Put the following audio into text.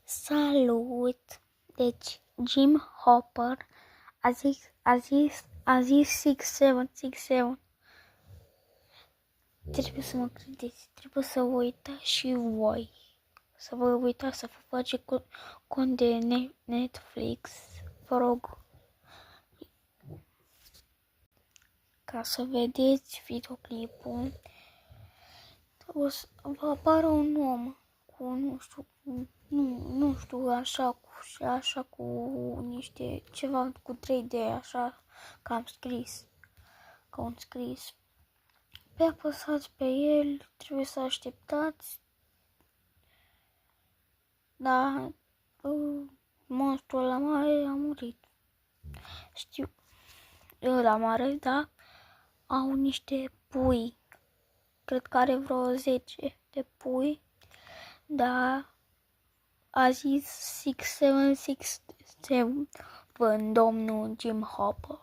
Salut! Deci, Jim Hopper a zis 6767. Trebuie să mă credeți, trebuie să vă uitați și voi. Să vă uitați, să vă faceți cont de Netflix, vă rog. Ca să vedeți videoclipul, o să vă apară un om cu, nu știu, așa cu niște, ceva cu 3D, așa, ca un scris. Pe apăsați pe el, trebuie să așteptați, dar monstrul ăla mare a murit. Știu, ăla mare, da, au niște pui, cred că are vreo 10 de pui, dar a zis 6767 domnul Jim Hopper.